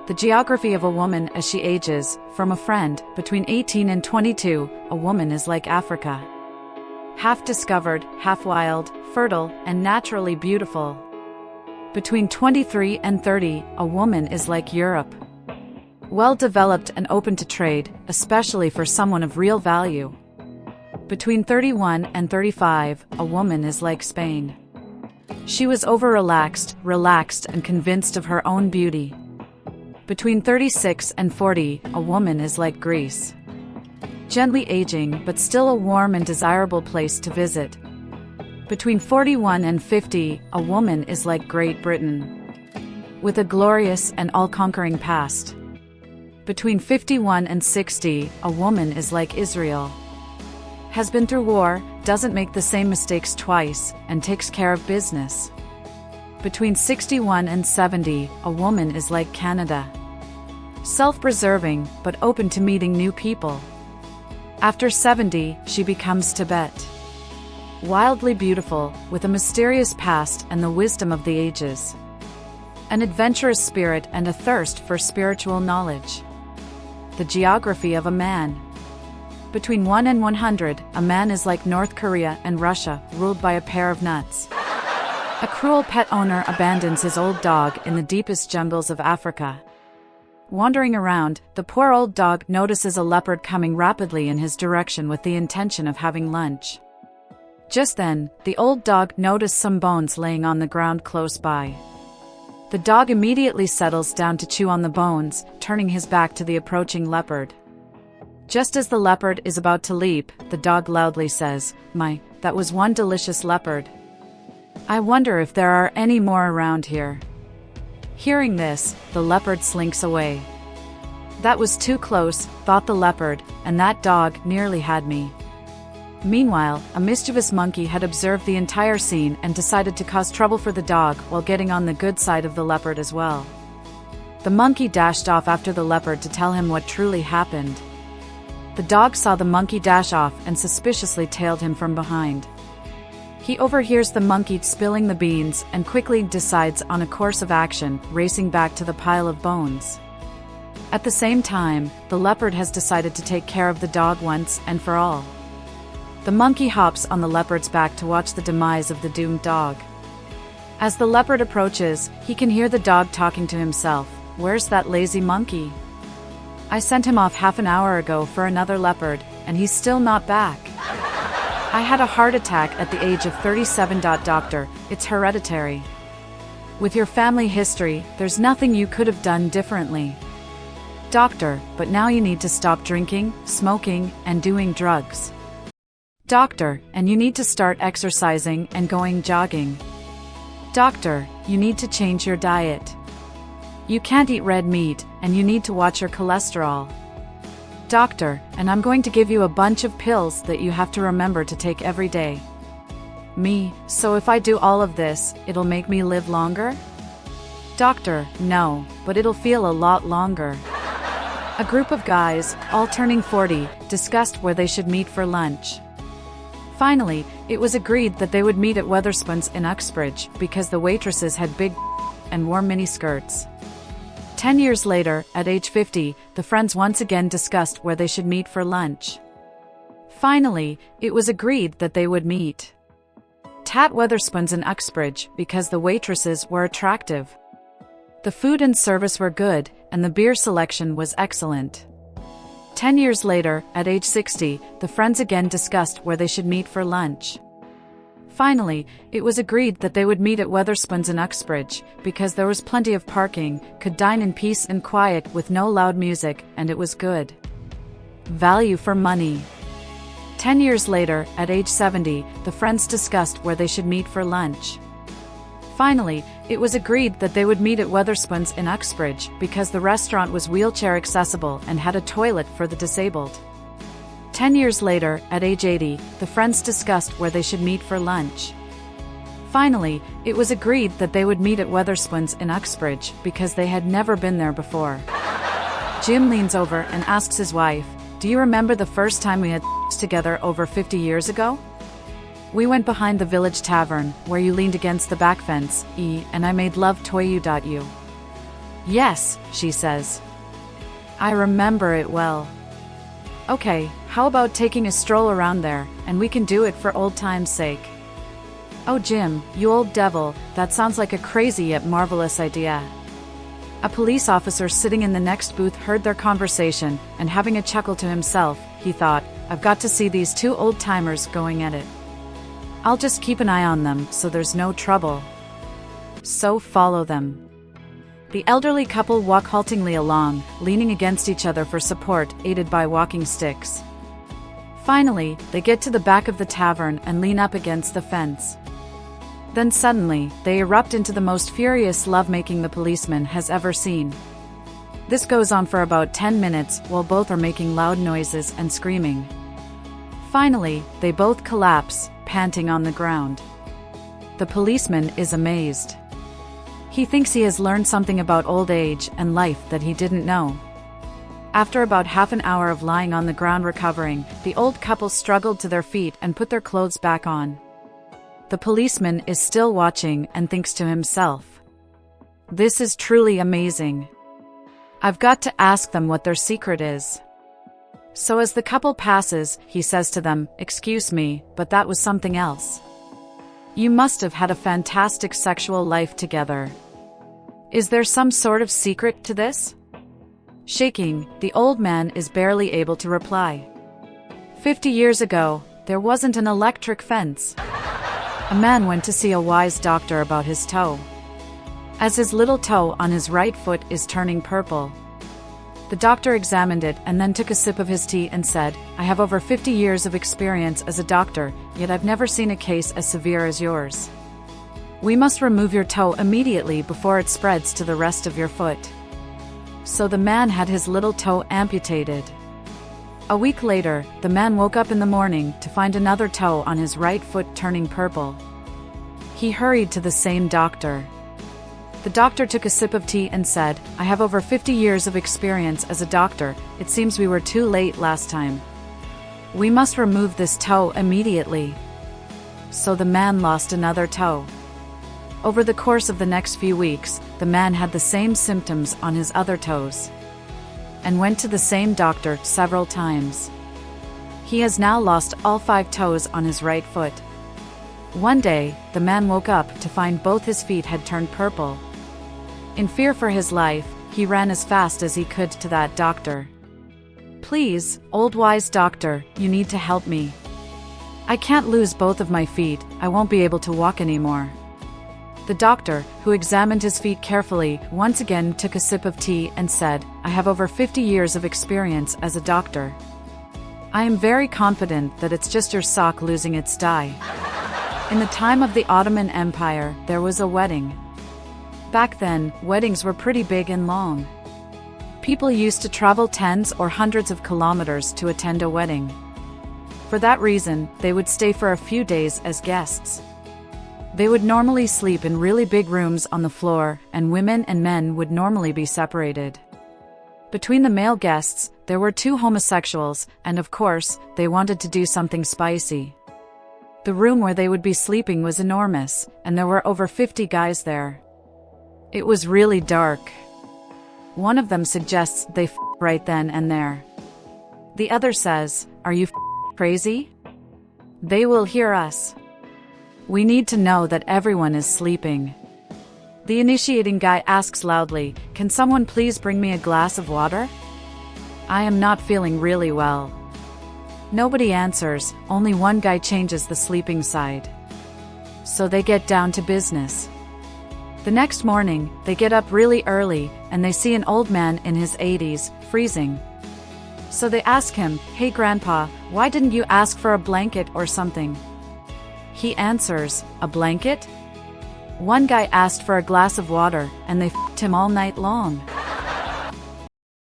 The geography of a woman as she ages. From a friend, between 18 and 22, a woman is like Africa. Half discovered, half wild, fertile, and naturally beautiful. Between 23 and 30, a woman is like Europe. Well-developed and open to trade, especially for someone of real value. Between 31 and 35, a woman is like Spain. She was over-relaxed, relaxed and convinced of her own beauty. Between 36 and 40, a woman is like Greece. Gently aging but still a warm and desirable place to visit. Between 41 and 50, a woman is like Great Britain. With a glorious and all-conquering past. Between 51 and 60, a woman is like Israel. Has been through war, doesn't make the same mistakes twice, and takes care of business. Between 61 and 70, a woman is like Canada. Self-preserving, but open to meeting new people. After 70, she becomes Tibet. Wildly beautiful, with a mysterious past and the wisdom of the ages. An adventurous spirit and a thirst for spiritual knowledge. The geography of a man. Between 1 and 100, a man is like North Korea and Russia, ruled by a pair of nuts. A cruel pet owner abandons his old dog in the deepest jungles of Africa. Wandering around, the poor old dog notices a leopard coming rapidly in his direction with the intention of having lunch. Just then, the old dog noticed some bones laying on the ground close by. The dog immediately settles down to chew on the bones, turning his back to the approaching leopard. Just as the leopard is about to leap, the dog loudly says, "My, that was one delicious leopard. I wonder if there are any more around here." Hearing this, the leopard slinks away. That was too close, thought the leopard, and that dog nearly had me. Meanwhile, a mischievous monkey had observed the entire scene and decided to cause trouble for the dog while getting on the good side of the leopard as well. The monkey dashed off after the leopard to tell him what truly happened. The dog saw the monkey dash off and suspiciously tailed him from behind. He overhears the monkey spilling the beans and quickly decides on a course of action, racing back to the pile of bones. At the same time, the leopard has decided to take care of the dog once and for all. The monkey hops on the leopard's back to watch the demise of the doomed dog. As the leopard approaches, he can hear the dog talking to himself, "Where's that lazy monkey? I sent him off half an hour ago for another leopard, and he's still not back. I had a heart attack at the age of 37. Doctor, it's hereditary. With your family history, there's nothing you could have done differently. Doctor, but now you need to stop drinking, smoking, and doing drugs. Doctor, and you need to start exercising and going jogging. Doctor, you need to change your diet. You can't eat red meat, and you need to watch your cholesterol. Doctor, and I'm going to give you a bunch of pills that you have to remember to take every day. Me, so if I do all of this, it'll make me live longer? Doctor, no, but it'll feel a lot longer." A group of guys, all turning 40, discussed where they should meet for lunch. Finally, it was agreed that they would meet at Wetherspoons in Uxbridge because the waitresses had big and wore miniskirts. 10 years later, at age 50, the friends once again discussed where they should meet for lunch. Finally, it was agreed that they would meet at Wetherspoons in Uxbridge because the waitresses were attractive. The food and service were good, and the beer selection was excellent. 10 years later, at age 60, the friends again discussed where they should meet for lunch. Finally, it was agreed that they would meet at Wetherspoons in Uxbridge, because there was plenty of parking, could dine in peace and quiet with no loud music, and it was good value for money. 10 years later, at age 70, the friends discussed where they should meet for lunch. Finally, it was agreed that they would meet at Wetherspoons in Uxbridge, because the restaurant was wheelchair accessible and had a toilet for the disabled. 10 years later, at age 80, the friends discussed where they should meet for lunch. Finally, it was agreed that they would meet at Wetherspoons in Uxbridge because they had never been there before. Jim leans over and asks his wife, "Do you remember the first time we had together over 50 years ago? We went behind the village tavern, where you leaned against the back fence, and I made love to you. Yes, she says. I remember it well. Okay, how about taking a stroll around there, and we can do it for old time's sake. Oh Jim, you old devil, that sounds like a crazy yet marvelous idea. A police officer sitting in the next booth heard their conversation, and having a chuckle to himself, he thought, I've got to see these two old-timers going at it. I'll just keep an eye on them so there's no trouble. So follow them. The elderly couple walk haltingly along, leaning against each other for support, aided by walking sticks. Finally, they get to the back of the tavern and lean up against the fence. Then suddenly, they erupt into the most furious lovemaking the policeman has ever seen. This goes on for about 10 minutes while both are making loud noises and screaming. Finally, they both collapse, panting on the ground. The policeman is amazed. He thinks he has learned something about old age and life that he didn't know. After about half an hour of lying on the ground recovering, the old couple struggled to their feet and put their clothes back on. The policeman is still watching and thinks to himself, this is truly amazing. I've got to ask them what their secret is. So as the couple passes, he says to them, excuse me, but that was something else. You must have had a fantastic sexual life together. Is there some sort of secret to this? Shaking, the old man is barely able to reply. 50 years ago, there wasn't an electric fence. A man went to see a wise doctor about his toe. As his little toe on his right foot is turning purple. The doctor examined it and then took a sip of his tea and said, I have over 50 years of experience as a doctor, yet I've never seen a case as severe as yours. We must remove your toe immediately before it spreads to the rest of your foot. So the man had his little toe amputated. A week later, the man woke up in the morning to find another toe on his right foot turning purple. He hurried to the same doctor. The doctor took a sip of tea and said, I have over 50 years of experience as a doctor, it seems we were too late last time. We must remove this toe immediately. So the man lost another toe. Over the course of the next few weeks, the man had the same symptoms on his other toes. And went to the same doctor several times. He has now lost all 5 toes on his right foot. One day, the man woke up to find both his feet had turned purple. In fear for his life, he ran as fast as he could to that doctor. Please, old wise doctor, you need to help me. I can't lose both of my feet, I won't be able to walk anymore. The doctor, who examined his feet carefully, once again took a sip of tea and said, I have over 50 years of experience as a doctor. I am very confident that it's just your sock losing its dye. In the time of the Ottoman Empire, there was a wedding. Back then, weddings were pretty big and long. People used to travel tens or hundreds of kilometers to attend a wedding. For that reason, they would stay for a few days as guests. They would normally sleep in really big rooms on the floor, and women and men would normally be separated. Between the male guests, there were 2 homosexuals, and of course, they wanted to do something spicy. The room where they would be sleeping was enormous, and there were over 50 guys there. It was really dark. One of them suggests they f right then and there. The other says, are you crazy? They will hear us. We need to know that everyone is sleeping. The initiating guy asks loudly, can someone please bring me a glass of water? I am not feeling really well. Nobody answers, only one guy changes the sleeping side. So they get down to business. The next morning, they get up really early, and they see an old man in his 80s, freezing. So they ask him, hey grandpa, why didn't you ask for a blanket or something? He answers, a blanket? One guy asked for a glass of water, and they f***ed him all night long.